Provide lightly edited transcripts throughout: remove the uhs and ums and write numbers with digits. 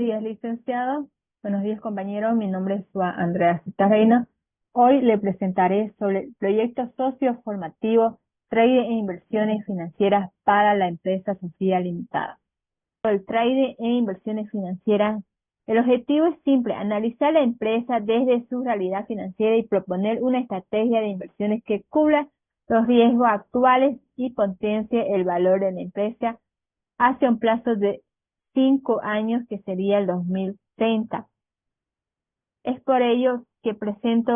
días, licenciado. Buenos días, compañeros. Mi nombre es Andrea Citarreina. Hoy le presentaré sobre el proyecto socio-formativo Trading e Inversiones Financieras para la empresa Sofía Limitada. El trading e inversiones financieras, el objetivo es simple: analizar la empresa desde su realidad financiera y proponer una estrategia de inversiones que cubra los riesgos actuales y potencie el valor de la empresa hacia un plazo de 5 años, que sería el 2030. Es por ello que presento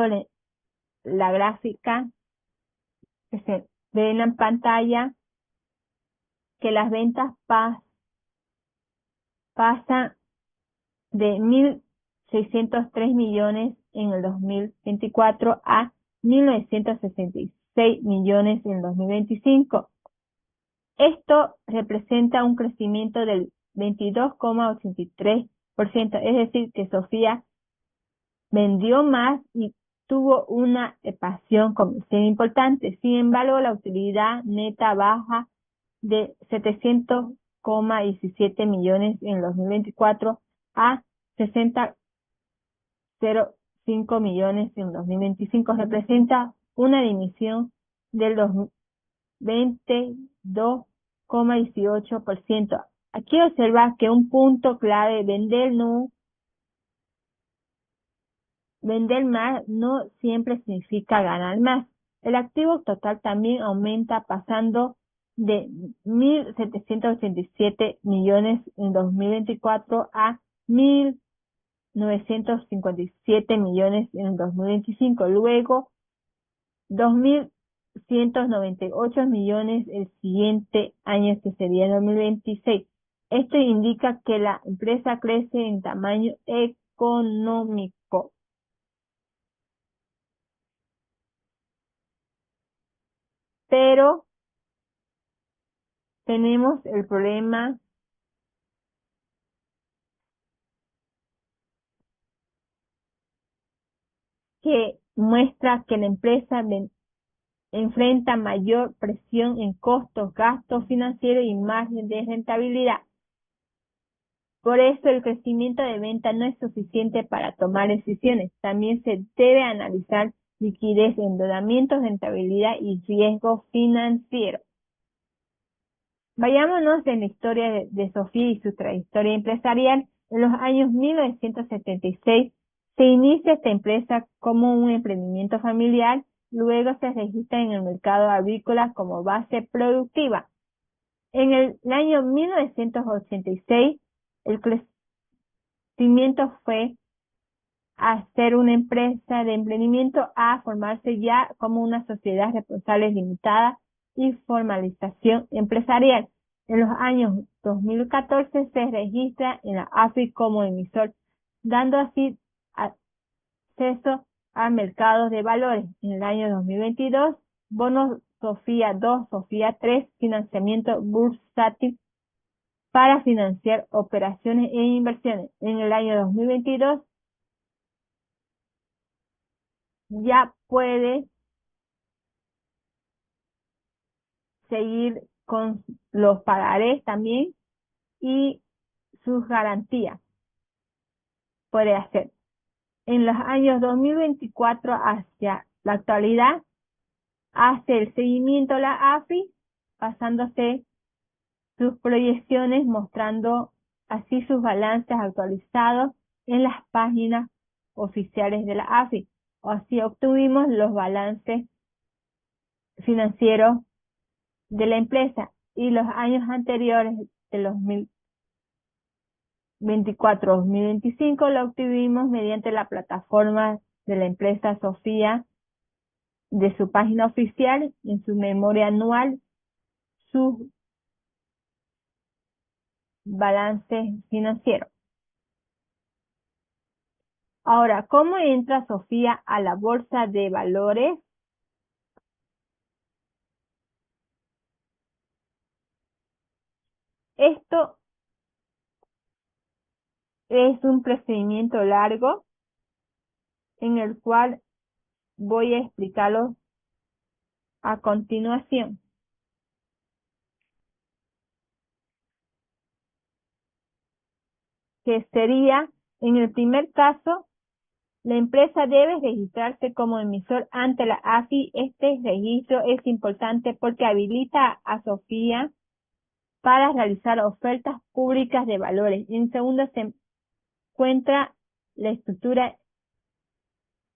la gráfica que se ve en la pantalla, que las ventas pasan de 1.603 millones en el 2024 a 1.966 millones en el 2025. Esto representa un crecimiento del 22,83%, es decir, que Sofía vendió más y tuvo una expansión comercial importante. Sin embargo, la utilidad neta baja de 700,17 millones en 2024 a 60,05 millones en 2025. Representa una disminución del 22,18%. Aquí observa que un punto clave: vender más no siempre significa ganar más. El activo total también aumenta, pasando de 1.787 millones en 2024 a 1.957 millones en 2025. Luego, 2.198 millones el siguiente año, que sería el 2026. Esto indica que la empresa crece en tamaño económico. Pero tenemos el problema que muestra que la empresa enfrenta mayor presión en costos, gastos financieros y margen de rentabilidad. Por eso el crecimiento de venta no es suficiente para tomar decisiones. También se debe analizar liquidez, endeudamiento, rentabilidad y riesgo financiero. Vayámonos en la historia de Sofía y su trayectoria empresarial. En los años 1976 se inicia esta empresa como un emprendimiento familiar. Luego se registra en el mercado agrícola como base productiva. En el año 1986, el crecimiento fue a ser una empresa de emprendimiento a formarse ya como una sociedad responsable limitada y formalización empresarial. En los años 2014 se registra en la AFI como emisor, dando así acceso a mercados de valores. En el año 2022, bonos Sofía 2, Sofía 3, financiamiento bursátil para financiar operaciones e inversiones. En el año 2022 ya puede seguir con los pagarés también y sus garantías. Puede hacer. En los años 2024 hacia la actualidad, hace el seguimiento a la AFI, pasándose sus proyecciones, mostrando así sus balances actualizados en las páginas oficiales de la AFI. Así obtuvimos los balances financieros de la empresa, y los años anteriores de los 2024-2025 lo obtuvimos mediante la plataforma de la empresa Sofía, de su página oficial, en su memoria anual, sus balances financieros. Ahora, ¿cómo entra Sofía a la bolsa de valores? Esto es un procedimiento largo en el cual voy a explicarlo a continuación. que sería, en el primer caso, la empresa debe registrarse como emisor ante la AFI. Este registro es importante porque habilita a Sofía para realizar ofertas públicas de valores. En segundo, se encuentra la estructura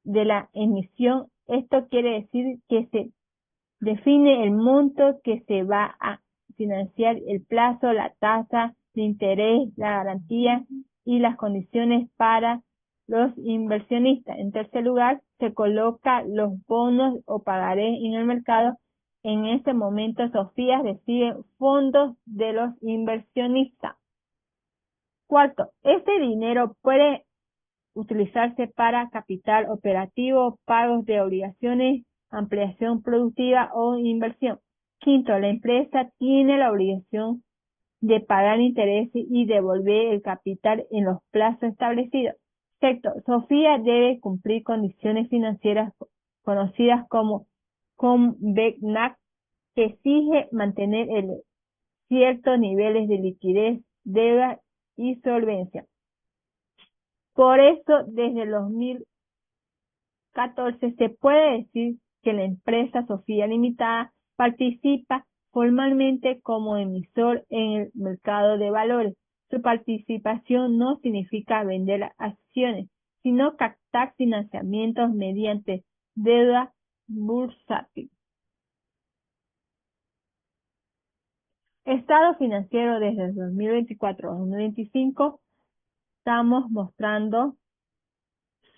de la emisión. Esto quiere decir que se define el monto que se va a financiar, el plazo, la tasa de interés, la garantía y las condiciones para los inversionistas. En tercer lugar, se coloca los bonos o pagarés en el mercado. En ese momento, Sofía recibe fondos de los inversionistas. Cuarto, este dinero puede utilizarse para capital operativo, pagos de obligaciones, ampliación productiva o inversión. Quinto, la empresa tiene la obligación de pagar intereses y devolver el capital en los plazos establecidos. Sexto, Sofía debe cumplir condiciones financieras conocidas como CONVECNAC, que exige mantener ciertos niveles de liquidez, deuda y solvencia. Por eso, desde el 2014 se puede decir que la empresa Sofía Limitada participa formalmente como emisor en el mercado de valores. Su participación no significa vender acciones, sino captar financiamientos mediante deuda bursátil. Estado financiero desde el 2024 a 2025. Estamos mostrando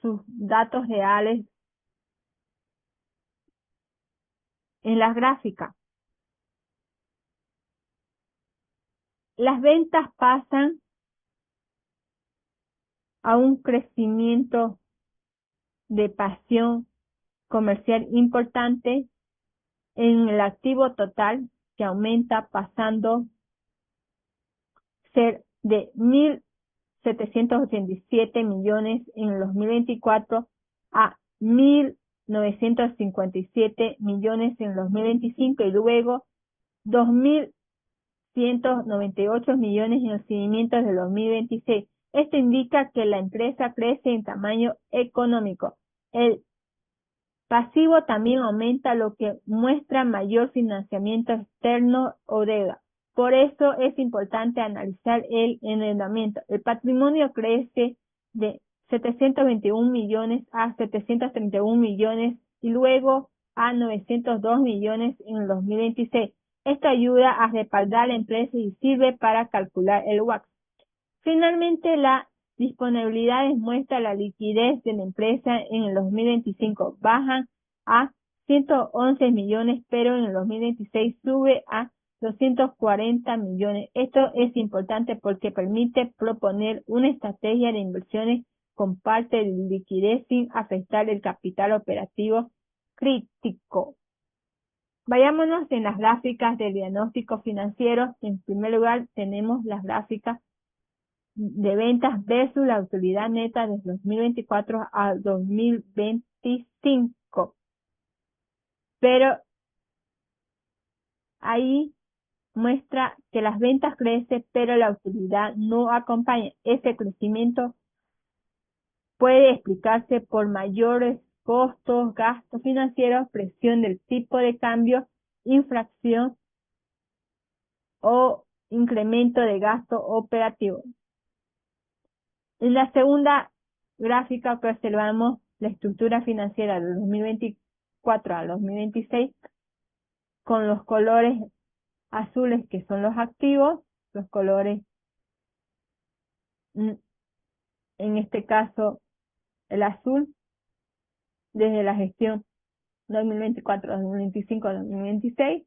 sus datos reales en las gráficas. Las ventas pasan a un crecimiento de pasión comercial importante en el activo total, que aumenta pasando ser de 1.787 millones en el 2024 a 1.957 millones en el 2025 y luego 2.198 millones en los seguimientos del 2026. Esto indica que la empresa crece en tamaño económico. El pasivo también aumenta, lo que muestra mayor financiamiento externo o deuda. Por eso es importante analizar el endeudamiento. El patrimonio crece de 721 millones a 731 millones y luego a 902 millones en el 2026. Esto ayuda a respaldar la empresa y sirve para calcular el WACC. Finalmente, la disponibilidad muestra la liquidez de la empresa en el 2025. Bajan a 111 millones, pero en el 2026 sube a 240 millones. Esto es importante porque permite proponer una estrategia de inversiones con parte de liquidez sin afectar el capital operativo crítico. Vayámonos en las gráficas de diagnóstico financiero. En primer lugar, tenemos las gráficas de ventas versus la utilidad neta de 2024 a 2025. Pero ahí muestra que las ventas crecen, pero la utilidad no acompaña. Ese crecimiento puede explicarse por mayores costos, gastos financieros, presión del tipo de cambio, inflación o incremento de gasto operativo. En la segunda gráfica que observamos la estructura financiera del 2024 al 2026 con los colores azules que son los activos, los colores, en este caso el azul, desde la gestión 2024, 2025, 2026,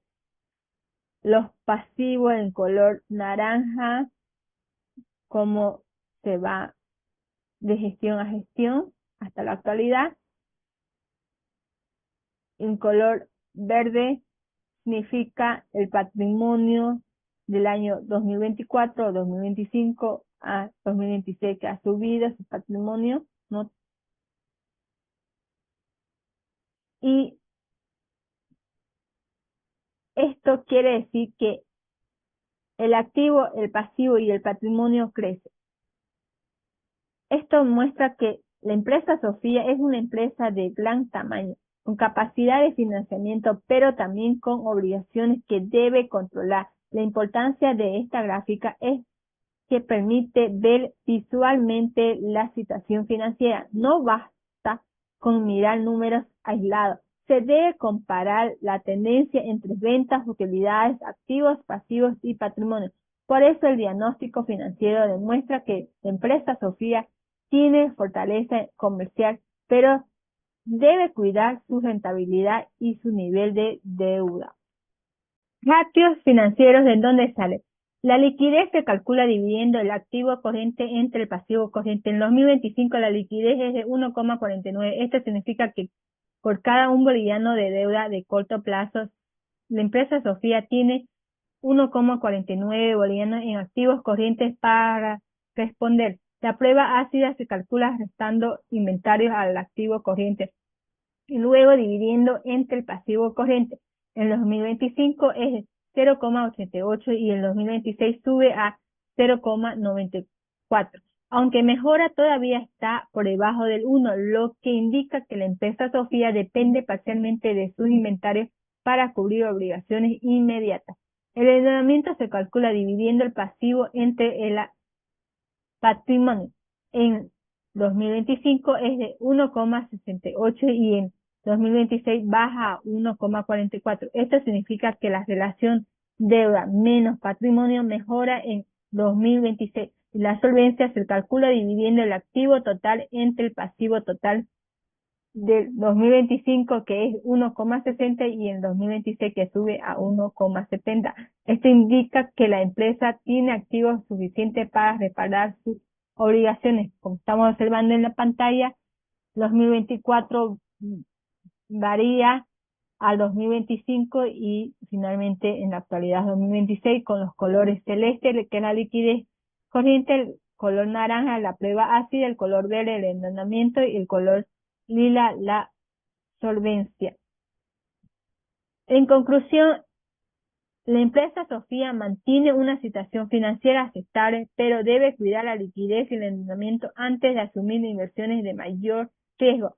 los pasivos en color naranja, cómo se va de gestión a gestión hasta la actualidad. En color verde significa el patrimonio del año 2024 o 2025 a 2026 que ha subido su patrimonio, ¿no? Y esto quiere decir que el activo, el pasivo y el patrimonio crecen. Esto muestra que la empresa Sofía es una empresa de gran tamaño, con capacidad de financiamiento, pero también con obligaciones que debe controlar. La importancia de esta gráfica es que permite ver visualmente la situación financiera. No basta con mirar números aislados. Se debe comparar la tendencia entre ventas, utilidades, activos, pasivos y patrimonio. Por eso el diagnóstico financiero demuestra que la empresa Sofía tiene fortaleza comercial, pero debe cuidar su rentabilidad y su nivel de deuda. Ratios financieros, ¿de dónde sale? La liquidez se calcula dividiendo el activo corriente entre el pasivo corriente. En 2025 la liquidez es de 1,49. Esto significa que por cada un boliviano de deuda de corto plazo, la empresa Sofía tiene 1,49 bolivianos en activos corrientes para responder. La prueba ácida se calcula restando inventarios al activo corriente y luego dividiendo entre el pasivo corriente. En 2025 es 0,88 y en 2026 sube a 0,94. Aunque mejora, todavía está por debajo del 1, lo que indica que la empresa Sofía depende parcialmente de sus inventarios para cubrir obligaciones inmediatas. El endeudamiento se calcula dividiendo el pasivo entre el patrimonio. En 2025 es de 1,68 y en 2026 baja a 1,44. Esto significa que la relación deuda menos patrimonio mejora en 2026. La solvencia se calcula dividiendo el activo total entre el pasivo total del 2025, que es 1,60, y en 2026 que sube a 1,70. Esto indica que la empresa tiene activos suficientes para reparar sus obligaciones. Como estamos observando en la pantalla, 2024 varía al 2025 y finalmente en la actualidad 2026 con los colores celeste, que es la liquidez corriente, el color naranja, la prueba ácida, el color verde, el endeudamiento, y el color lila, la solvencia. En conclusión, la empresa Sofía mantiene una situación financiera aceptable, pero debe cuidar la liquidez y el endeudamiento antes de asumir inversiones de mayor riesgo.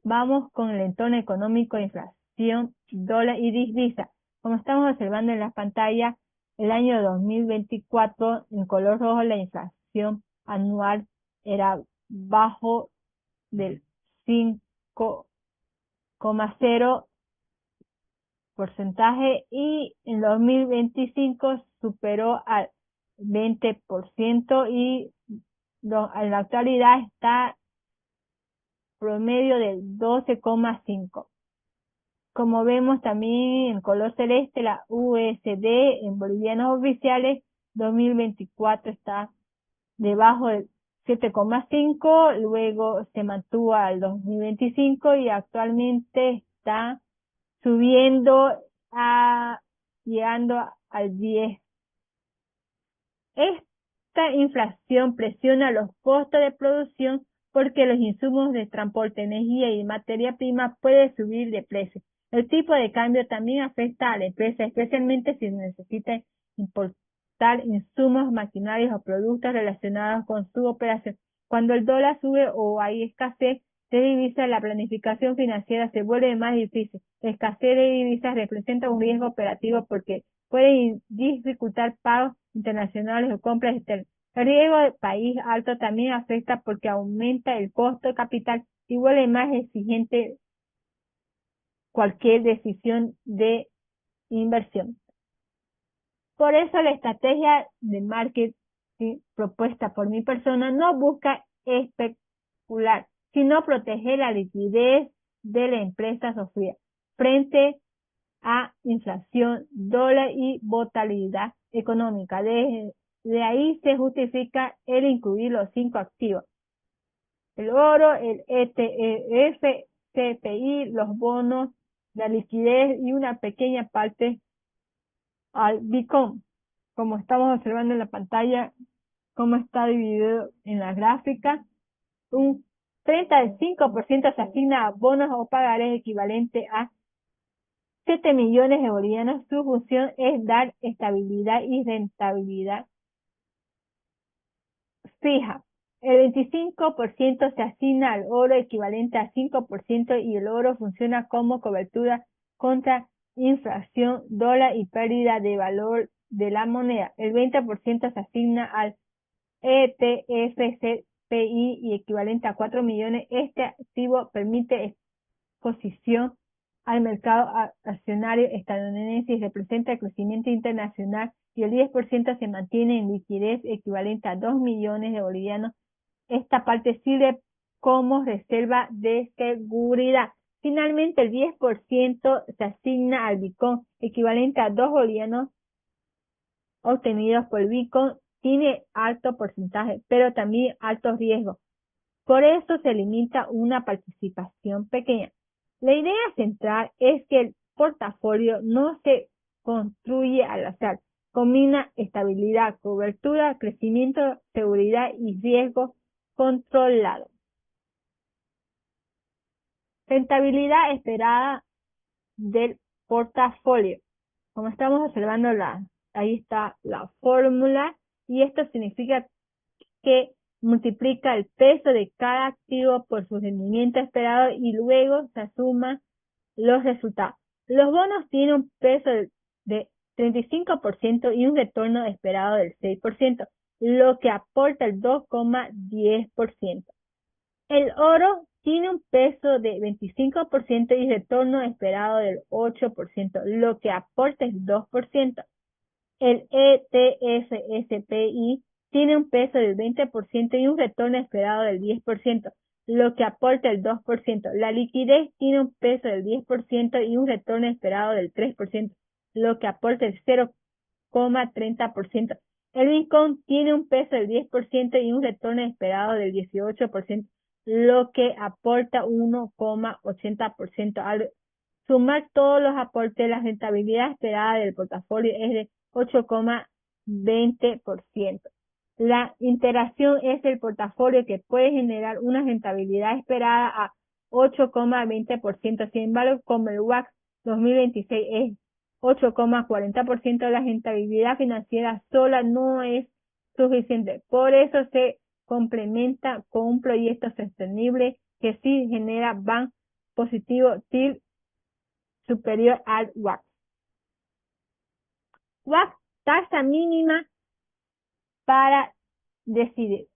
Vamos con el entorno económico, inflación, dólar y divisa. Como estamos observando en la pantalla, el año 2024, en color rojo, la inflación anual era bajo del 5,0% y en 2025 superó al 20% y en la actualidad está promedio del 12,5%. Como vemos también en color celeste, la USD en bolivianos oficiales 2024 está debajo del 7,5, luego se mantuvo al 2025 y actualmente está subiendo llegando al 10. Esta inflación presiona los costos de producción porque los insumos de transporte, energía y materia prima pueden subir de precio. El tipo de cambio también afecta a la empresa, especialmente si necesita importar insumos, maquinarias o productos relacionados con su operación. Cuando el dólar sube o hay escasez de divisas, la planificación financiera se vuelve más difícil. La escasez de divisas representa un riesgo operativo porque puede dificultar pagos internacionales o compras externas. El riesgo de país alto también afecta porque aumenta el costo de capital y vuelve más exigente cualquier decisión de inversión. Por eso la estrategia de marketing propuesta por mi persona no busca especular, sino proteger la liquidez de la empresa Sofía frente a inflación, dólar y volatilidad económica. De ahí se justifica el incluir los 5 activos: el oro, el ETF, CPI, los bonos, la liquidez y una pequeña parte al Bitcoin. Como estamos observando en la pantalla, cómo está dividido en la gráfica, un 35% se asigna a bonos o pagarés equivalente a 7 millones de bolivianos. Su función es dar estabilidad y rentabilidad fija. El 25% se asigna al oro, equivalente a 5%, y el oro funciona como cobertura contra inflación, dólar y pérdida de valor de la moneda. El 20% se asigna al ETF-CPI y equivalente a 4 millones. Este activo permite exposición al mercado accionario estadounidense y representa el crecimiento internacional, y el 10% se mantiene en liquidez equivalente a 2 millones de bolivianos. Esta parte sirve como reserva de seguridad. Finalmente, el 10% se asigna al Bitcoin, equivalente a 2 bolivianos obtenidos por el Bitcoin. Tiene alto porcentaje, pero también alto riesgo. Por eso se limita una participación pequeña. La idea central es que el portafolio no se construye al azar. Combina estabilidad, cobertura, crecimiento, seguridad y riesgo controlado. Rentabilidad esperada del portafolio. Como estamos observando, ahí está la fórmula, y esto significa que multiplica el peso de cada activo por su rendimiento esperado y luego se suman los resultados. Los bonos tienen un peso de 35% y un retorno esperado del 6%, lo que aporta el 2,10%. El oro tiene un peso de 25% y retorno esperado del 8%, lo que aporta el 2%. El ETF-SPI tiene un peso del 20% y un retorno esperado del 10%, lo que aporta el 2%. La liquidez tiene un peso del 10% y un retorno esperado del 3%, lo que aporta el 0,30%. El Bitcoin tiene un peso del 10% y un retorno esperado del 18%, lo que aporta 1,80%. Al sumar todos los aportes, la rentabilidad esperada del portafolio es de 8,20%. La interacción es el portafolio que puede generar una rentabilidad esperada a 8,20%. Sin embargo, como el WAX 2026 es 8,40%, la rentabilidad financiera sola no es suficiente. Por eso se complementa con un proyecto sostenible que sí genera BAN positivo TIR superior al WAC. WAC, tasa mínima para decidir.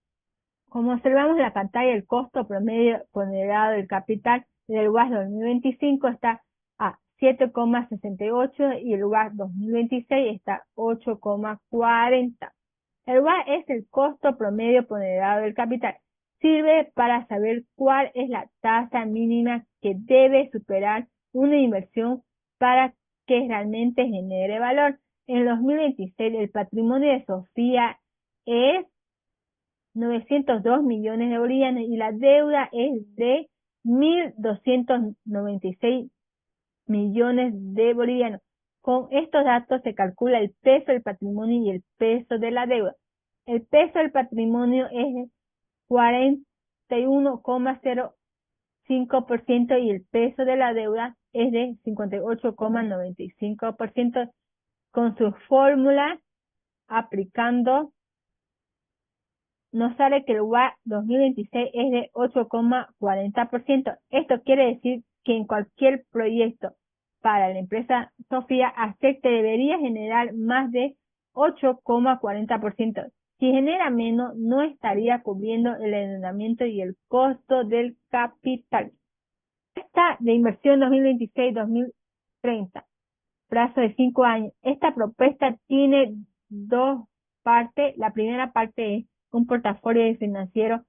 Como observamos en la pantalla, el costo promedio ponderado del capital del WAC 2025 está a 7,68 y el WAC 2026 está a 8,40. El WAC es el costo promedio ponderado del capital. Sirve para saber cuál es la tasa mínima que debe superar una inversión para que realmente genere valor. En 2026 el patrimonio de Sofía es 902 millones de bolivianos y la deuda es de 1.296 millones de bolivianos. Con estos datos se calcula el peso del patrimonio y el peso de la deuda. El peso del patrimonio es de 41,05% y el peso de la deuda es de 58,95%. Con su fórmula aplicando, nos sale que el WAC 2026 es de 8,40%. Esto quiere decir que en cualquier proyecto para la empresa Sofía Acepte debería generar más de 8,40%. Si genera menos, no estaría cubriendo el endeudamiento y el costo del capital. Esta de inversión 2026-2030, plazo de 5 años. Esta propuesta tiene dos partes. La primera parte es un portafolio financiero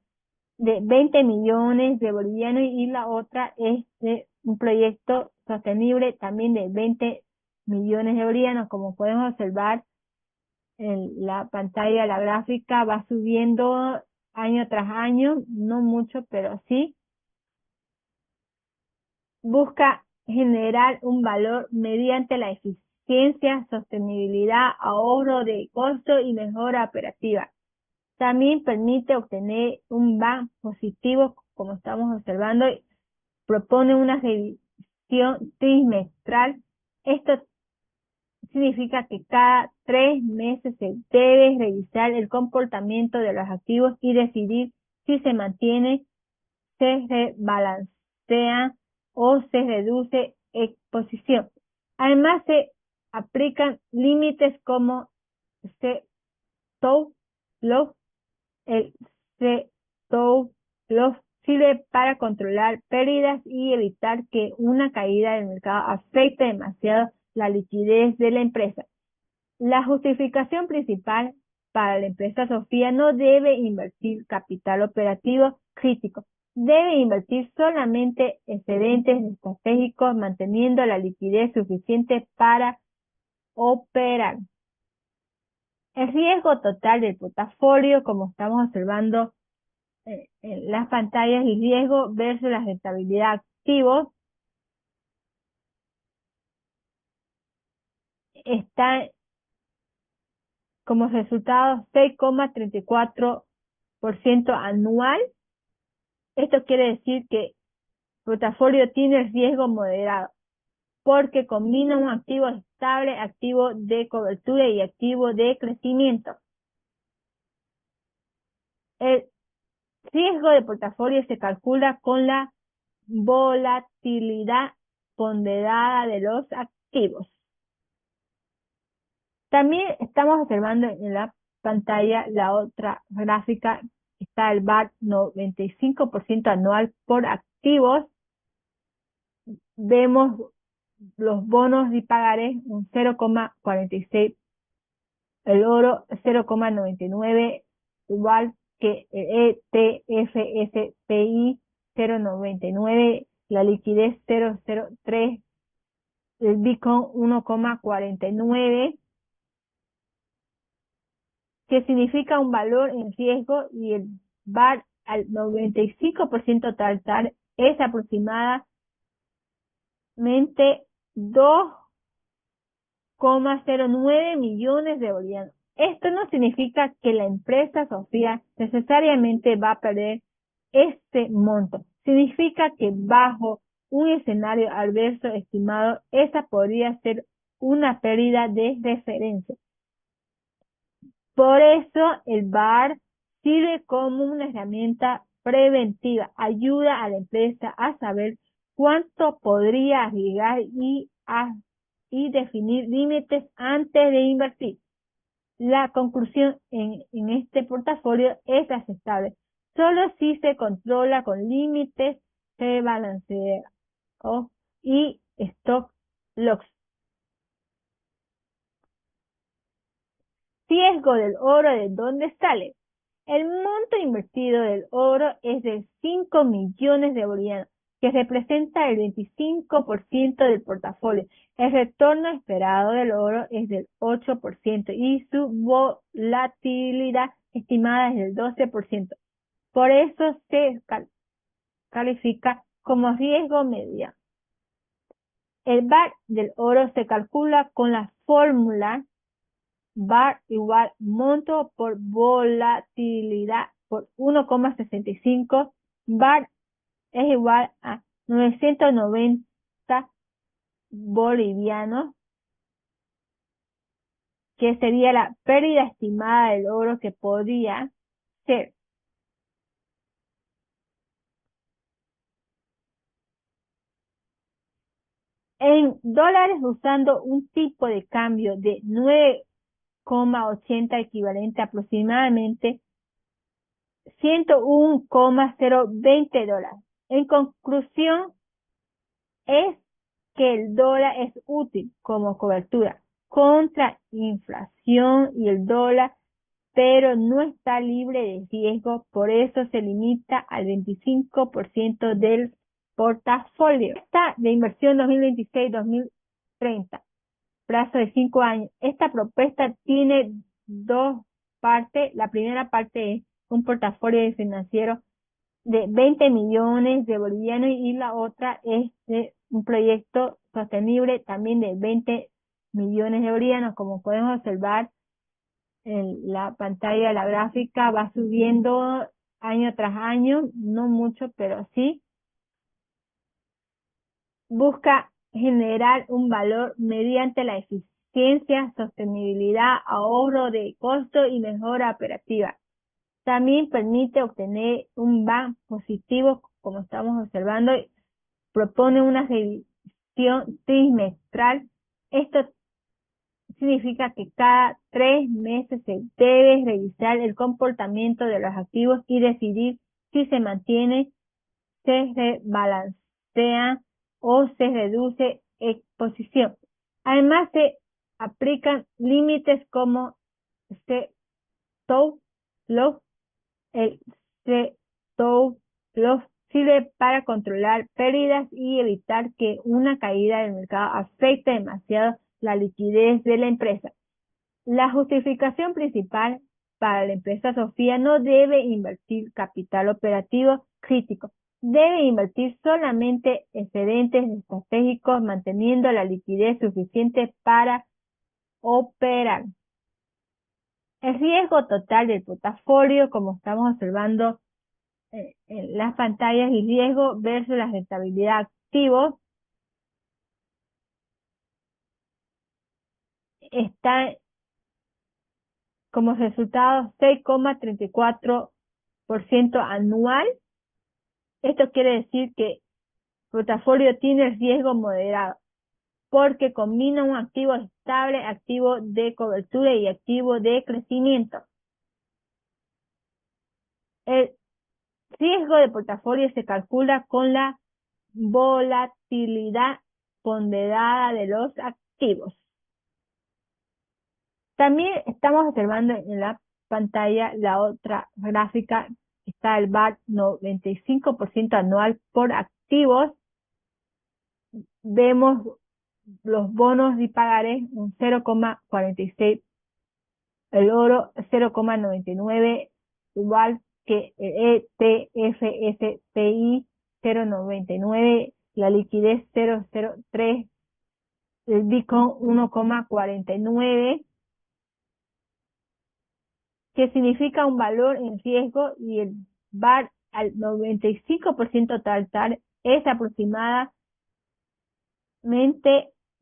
de 20 millones de bolivianos y la otra es de un proyecto sostenible también de 20 millones de bolivianos. Como podemos observar en la pantalla, la gráfica va subiendo año tras año, no mucho, pero sí. Busca generar un valor mediante la eficiencia, sostenibilidad, ahorro de costo y mejora operativa. También permite obtener un BAN positivo, como estamos observando. Propone una revisión trimestral. Esto significa que cada 3 meses se debe revisar el comportamiento de los activos y decidir si se mantiene, se rebalancea o se reduce exposición. Además, se aplican límites como stop loss. El stop loss sirve para controlar pérdidas y evitar que una caída del mercado afecte demasiado la liquidez de la empresa. La justificación principal para la empresa Sofía no debe invertir capital operativo crítico, debe invertir solamente excedentes estratégicos, manteniendo la liquidez suficiente para operar. El riesgo total del portafolio, como estamos observando en las pantallas, el riesgo versus la rentabilidad de activos, está como resultado 6,34% anual. Esto quiere decir que el portafolio tiene riesgo moderado porque combina un activo estable, activo de cobertura y activo de crecimiento. El riesgo de portafolio se calcula con la volatilidad ponderada de los activos. También estamos observando en la pantalla la otra gráfica, está el VaR 95% anual por activos. Vemos los bonos y pagarés un 0,46, el oro 0,99, igual que el ETF-SPI 0,99, la liquidez 0,03, el Bitcoin 1,49, que significa un valor en riesgo, y el VaR al 95% total es aproximadamente 2,09 millones de bolivianos. Esto no significa que la empresa Sofía necesariamente va a perder este monto. Significa que bajo un escenario adverso estimado, esa podría ser una pérdida de referencia. Por eso el VaR sirve como una herramienta preventiva, ayuda a la empresa a saber cuánto podría arriesgar y definir límites antes de invertir. La conclusión en este portafolio es aceptable solo si se controla con límites, se balancea y stop loss. Riesgo del oro, ¿de dónde sale? El monto invertido del oro es de 5 millones de bolivianos, que representa el 25% del portafolio. El retorno esperado del oro es del 8% y su volatilidad estimada es del 12%. Por eso se califica como riesgo mediano. El VaR del oro se calcula con la fórmula VaR igual monto por volatilidad por 1,65. VaR es igual a 990 bolivianos, que sería la pérdida estimada del oro que podría ser. En dólares, usando un tipo de cambio de 9,80 equivalente a aproximadamente 101,020 dólares. En conclusión, es que el dólar es útil como cobertura contra inflación y el dólar, pero no está libre de riesgo, por eso se limita al 25% del portafolio. Está de inversión 2026-2030, plazo de 5 años. Esta propuesta tiene dos partes. La primera parte es un portafolio financiero de 20 millones de bolivianos y la otra es de un proyecto sostenible también de 20 millones de bolivianos. Como podemos observar en la pantalla, la gráfica va subiendo año tras año, no mucho, pero sí. Busca generar un valor mediante la eficiencia, sostenibilidad, ahorro de costo y mejora operativa. También permite obtener un BAM positivo, como estamos observando, propone una revisión trimestral. Esto significa que cada 3 meses se debe revisar el comportamiento de los activos y decidir si se mantiene, se rebalancea o se reduce exposición. Además, se aplican límites como stop loss. El stop loss sirve para controlar pérdidas y evitar que una caída del mercado afecte demasiado la liquidez de la empresa. La justificación principal para la empresa Sofía no debe invertir capital operativo crítico, debe invertir solamente excedentes estratégicos manteniendo la liquidez suficiente para operar. El riesgo total del portafolio, como estamos observando en las pantallas, y riesgo versus la rentabilidad activos, está como resultado 6,34% anual. Esto quiere decir que el portafolio tiene riesgo moderado porque combina un activo estable, activo de cobertura y activo de crecimiento. El riesgo de portafolio se calcula con la volatilidad ponderada de los activos. También estamos observando en la pantalla la otra gráfica, está el VaR 95% anual por activos. Vemos los bonos y pagarés un 0,46, el oro 0,99, igual que el ETFSPI 0,99, la liquidez 0,03, el Bitcoin 1,49, que significa un valor en riesgo, y el VaR al 95% total es aproximadamente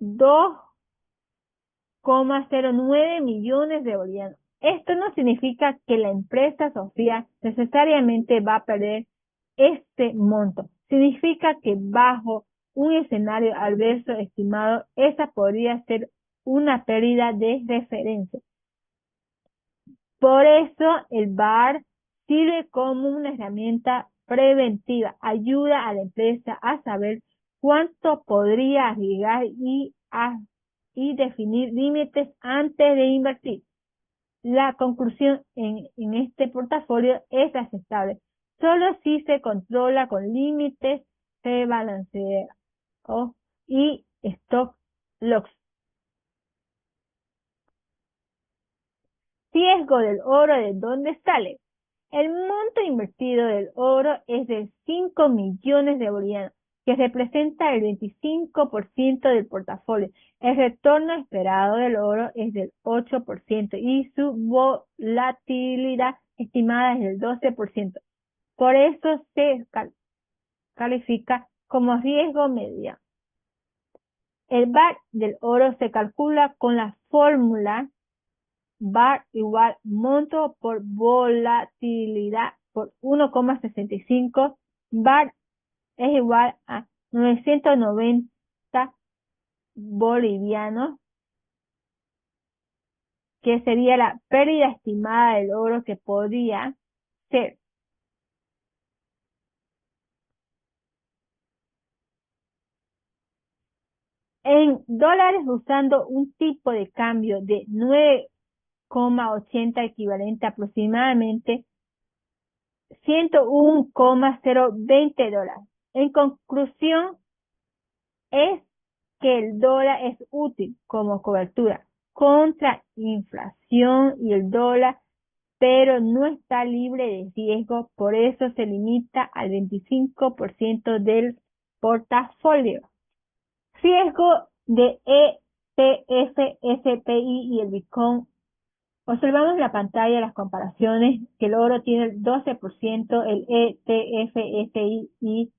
2,09 millones de bolivianos. Esto no significa que la empresa Sofía necesariamente va a perder este monto. Significa que bajo un escenario adverso estimado, esa podría ser una pérdida de referencia. Por eso el VaR sirve como una herramienta preventiva, ayuda a la empresa a saber cuánto podría arriesgar y definir límites antes de invertir. La conclusión en este portafolio es aceptable solo si se controla con límites, se balancea y stop loss. Riesgo del oro, ¿de dónde sale? El monto invertido del oro es de 5 millones de bolivianos, que representa el 25% del portafolio. El retorno esperado del oro es del 8% y su volatilidad estimada es del 12%. Por eso se califica como riesgo mediano. El VaR del oro se calcula con la fórmula VaR igual monto por volatilidad por 1,65. VaR es igual a 990 bolivianos, que sería la pérdida estimada del oro que podría ser. En dólares, usando un tipo de cambio de 9,80 equivalente a aproximadamente 101,020 dólares. En conclusión, es que el dólar es útil como cobertura contra inflación y el dólar, pero no está libre de riesgo, por eso se limita al 25% del portafolio. Riesgo de ETF, SPI y el Bitcoin. Observamos en la pantalla las comparaciones, que el oro tiene el 12%, el ETF, SPI y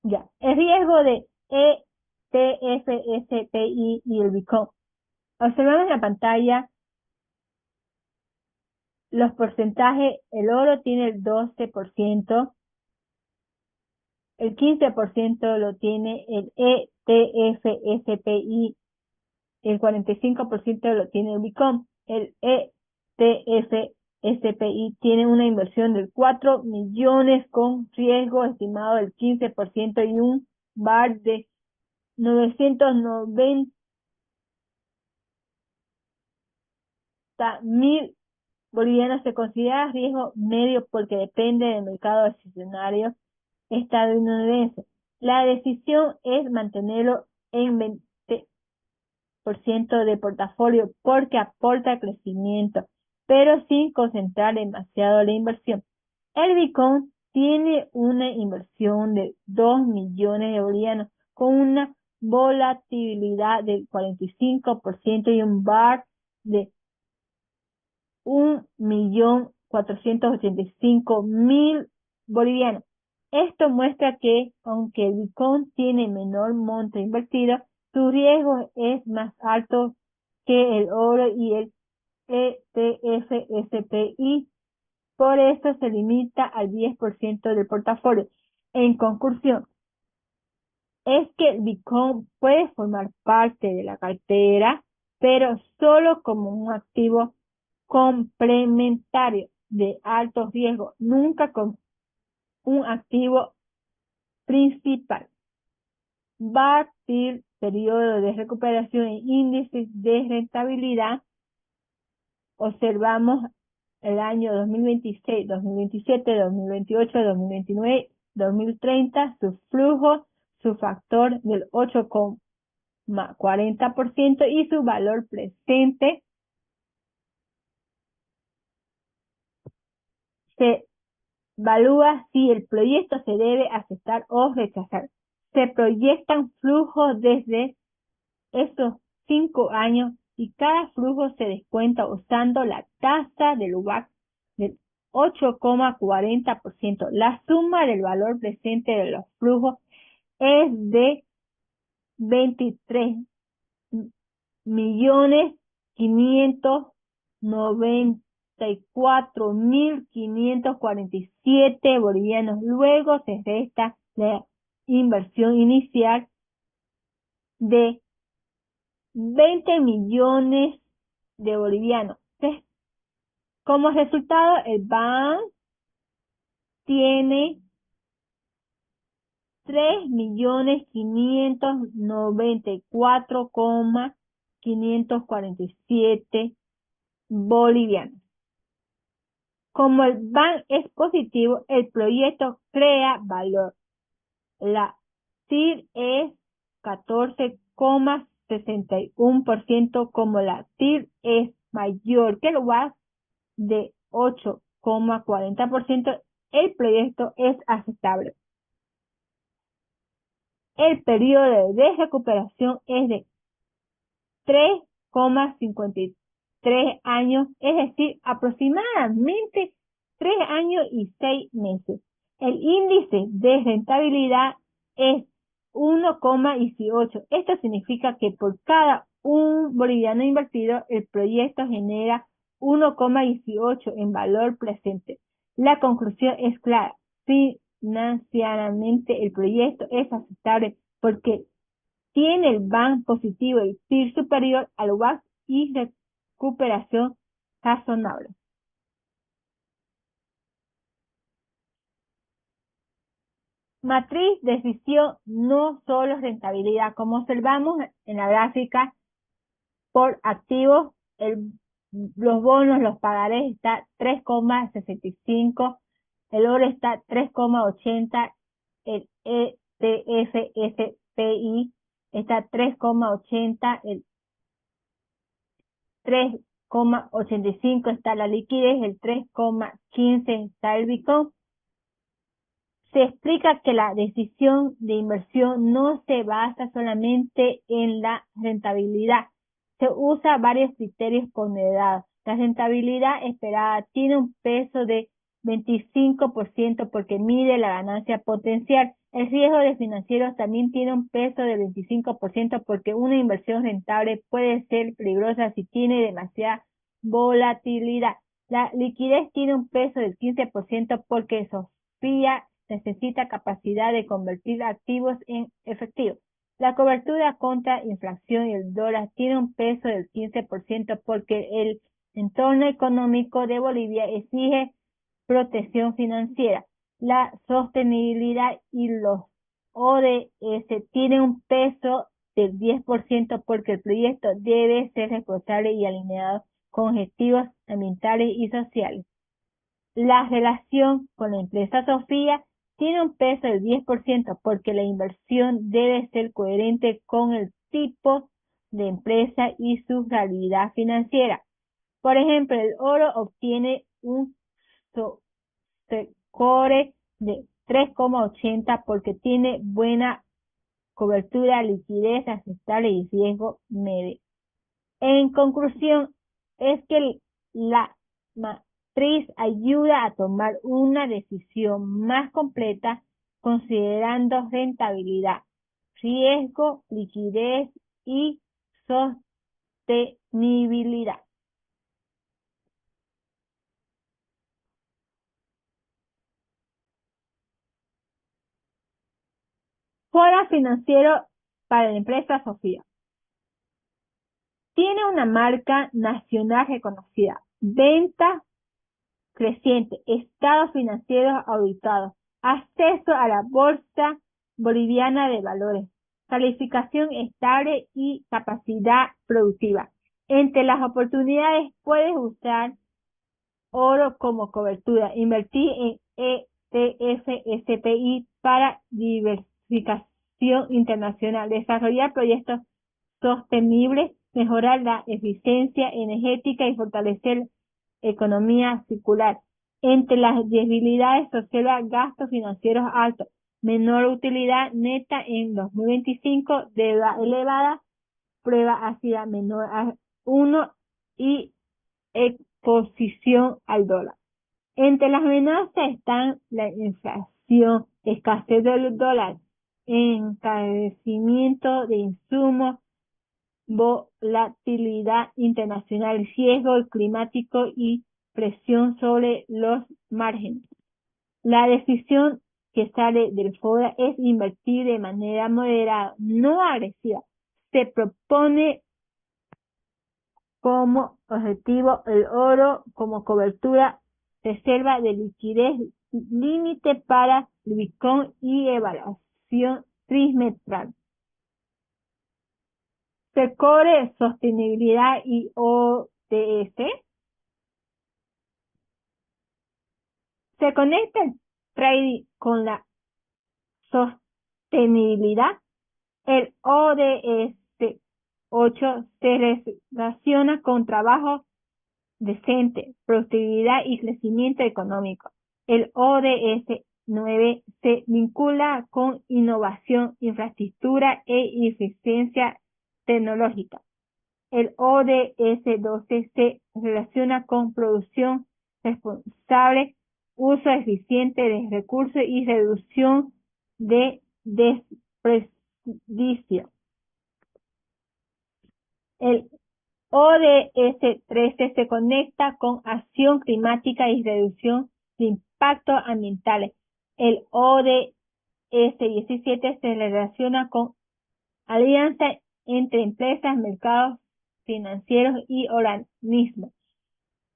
Ya, el riesgo de ETFSPI y el Bitcoin. Observamos en la pantalla los porcentajes. El oro tiene el 12%, el 15% lo tiene el ETFSPI, el 45% lo tiene el Bitcoin. El ETFSPI tiene una inversión de 4 millones con riesgo estimado del 15% y un VaR de 990.000 bolivianos. Se considera riesgo medio porque depende del mercado accionario estadounidense. La decisión es mantenerlo en 20% de portafolio porque aporta crecimiento, pero sin concentrar demasiado la inversión. El Bitcoin tiene una inversión de 2 millones de bolivianos con una volatilidad del 45% y un VaR de 1.485.000 bolivianos. Esto muestra que, aunque el Bitcoin tiene menor monto invertido, su riesgo es más alto que el oro y el ETFSPI. Por eso se limita al 10% del portafolio. En conclusión, es que el Bitcoin puede formar parte de la cartera, pero solo como un activo complementario de alto riesgo, nunca con un activo principal. Batir periodo de recuperación en índices de rentabilidad. Observamos el año 2026, 2027, 2028, 2029, 2030, su flujo, su factor del 8,40% y su valor presente. Se evalúa si el proyecto se debe aceptar o rechazar. Se proyectan flujos desde esos 5 años y cada flujo se descuenta usando la tasa del WACC del 8,40%. La suma del valor presente de los flujos es de 23.594.547 bolivianos. Luego se resta la inversión inicial de 20 millones de bolivianos. Como resultado, el BAN tiene 3.594.547 bolivianos. Como el BAN es positivo, el proyecto crea valor. La TIR es 14,61%. Como la TIR es mayor que el WACC de 8,40%, el proyecto es aceptable. El periodo de recuperación es de 3,53 años, es decir, aproximadamente 3 años y 6 meses. El índice de rentabilidad es 1,18. Esto significa que por cada un boliviano invertido, el proyecto genera 1,18 en valor presente. La conclusión es clara. Financieramente, el proyecto es aceptable porque tiene el BAN positivo, el TIR superior al WACC y recuperación razonable. Matriz de decisión no solo rentabilidad. Como observamos en la gráfica, por activos, los bonos, los pagarés está 3,65, el oro está 3,80, el ETFSPI está 3,80, el 3,85 está la liquidez, el 3,15 está el Bitcoin. Se explica que la decisión de inversión no se basa solamente en la rentabilidad. Se usa varios criterios ponderados. La rentabilidad esperada tiene un peso de 25% porque mide la ganancia potencial. El riesgo de financieros también tiene un peso del 25% porque una inversión rentable puede ser peligrosa si tiene demasiada volatilidad. La liquidez tiene un peso del 15% porque Sofía necesita capacidad de convertir activos en efectivo. La cobertura contra inflación y el dólar tiene un peso del 15% porque el entorno económico de Bolivia exige protección financiera. La sostenibilidad y los ODS tienen un peso del 10% porque el proyecto debe ser responsable y alineado con objetivos ambientales y sociales. La relación con la empresa Sofía tiene un peso del 10% porque la inversión debe ser coherente con el tipo de empresa y su realidad financiera. Por ejemplo, el oro obtiene un score de 3,80 porque tiene buena cobertura, liquidez aceptable y riesgo medio. En conclusión, es que la matriz ayuda a tomar una decisión más completa considerando rentabilidad, riesgo, liquidez y sostenibilidad. Foro financiero para la empresa Sofía. Tiene una marca nacional reconocida, venta creciente, estados financieros auditados, acceso a la Bolsa Boliviana de Valores, calificación estable y capacidad productiva. Entre las oportunidades puedes usar oro como cobertura, invertir en ETF, SPI para diversificación internacional, desarrollar proyectos sostenibles, mejorar la eficiencia energética y fortalecer economía circular. Entre las debilidades se observa gastos financieros altos, menor utilidad neta en 2025, deuda elevada, prueba ácida menor a 1 y exposición al dólar. Entre las amenazas están la inflación, escasez del dólar, encarecimiento de insumos, volatilidad internacional, riesgo climático y presión sobre los márgenes. La decisión que sale del FODA es invertir de manera moderada, no agresiva. Se propone como objetivo el oro como cobertura, reserva de liquidez, límite para el Bitcoin y evaluación trimestral. Secore, sostenibilidad y ODS. Se conecta el trading con la sostenibilidad. El ODS 8 se relaciona con trabajo decente, productividad y crecimiento económico. El ODS 9 se vincula con innovación, infraestructura e eficiencia tecnológica. El ODS 12 se relaciona con producción responsable, uso eficiente de recursos y reducción de desperdicio. El ODS 13 se conecta con acción climática y reducción de impactos ambientales. El ODS 17 se relaciona con alianza entre empresas, mercados financieros y organismos.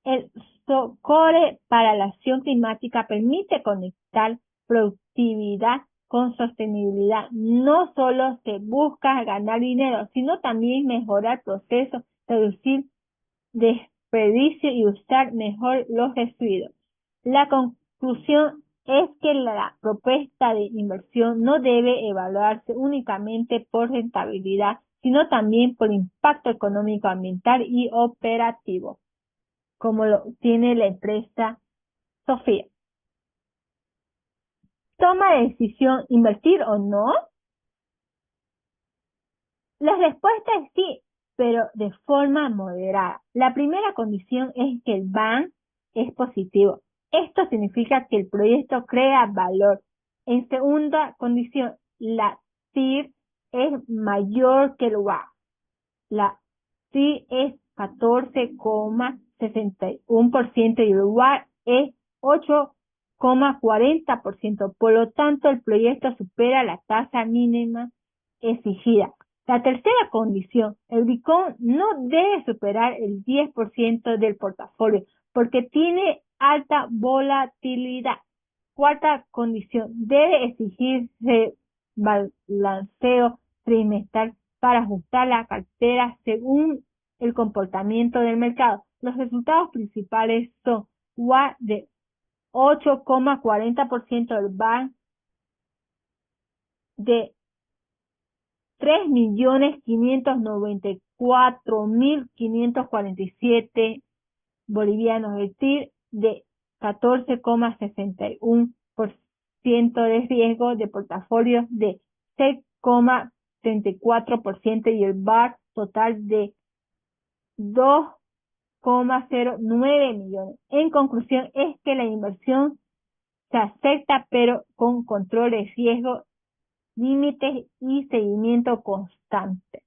El SOCORE para la acción climática permite conectar productividad con sostenibilidad. No solo se busca ganar dinero, sino también mejorar procesos, reducir desperdicio y usar mejor los residuos. La conclusión es que la propuesta de inversión no debe evaluarse únicamente por rentabilidad, sino también por impacto económico, ambiental y operativo, como lo tiene la empresa Sofía. ¿Toma la decisión invertir o no? La respuesta es sí, pero de forma moderada. La primera condición es que el BAN es positivo. Esto significa que el proyecto crea valor, En segunda condición, la TIR es mayor que el WACC. La TIR es 14,61% y el WACC es 8,40%. Por lo tanto, el proyecto supera la tasa mínima exigida. La tercera condición, el BICON no debe superar el 10% del portafolio porque tiene alta volatilidad. Cuarta condición, debe exigirse balanceo trimestral para ajustar la cartera según el comportamiento del mercado. Los resultados principales son WACC de 8,40%, del BAN de 3.594.547 bolivianos, el TIR de 14,61% de riesgo de portafolio de 6,34% y el VAR total de 2,09 millones. En conclusión, es que la inversión se acepta pero con control de riesgo, límites y seguimiento constante.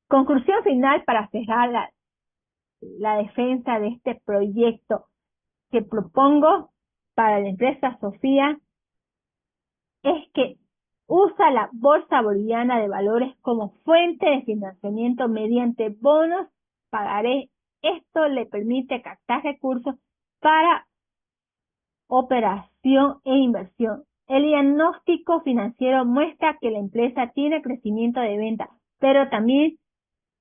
Conclusión final para cerrar la defensa de este proyecto que propongo para la empresa Sofía es que usa la Bolsa Boliviana de Valores como fuente de financiamiento mediante bonos pagaré. Esto le permite captar recursos para operación e inversión. El diagnóstico financiero muestra que la empresa tiene crecimiento de venta, pero también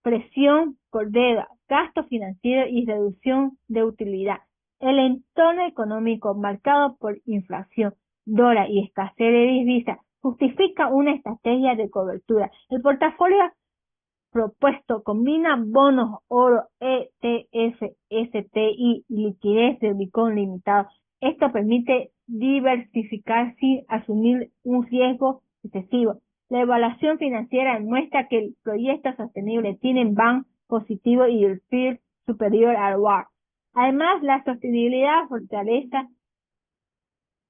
presión por deuda, gasto financiero y reducción de utilidad. El entorno económico marcado por inflación, dólar y escasez de divisas justifica una estrategia de cobertura. El portafolio propuesto combina bonos, oro, ETF, STI y liquidez de Bitcoin limitado. Esto permite diversificar sin asumir un riesgo excesivo. La evaluación financiera muestra que el proyecto sostenible tiene BAN positivo y el PIR superior al WACC. Además, la sostenibilidad fortalece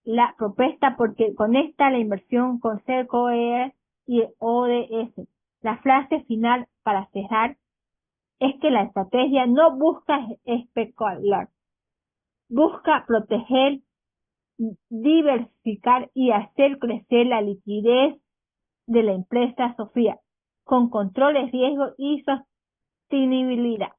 la propuesta porque conecta la inversión con CERCOE y ODS. La frase final para cerrar es que la estrategia no busca especular, busca proteger, diversificar y hacer crecer la liquidez de la empresa Sofía con control de riesgo y sostenibilidad.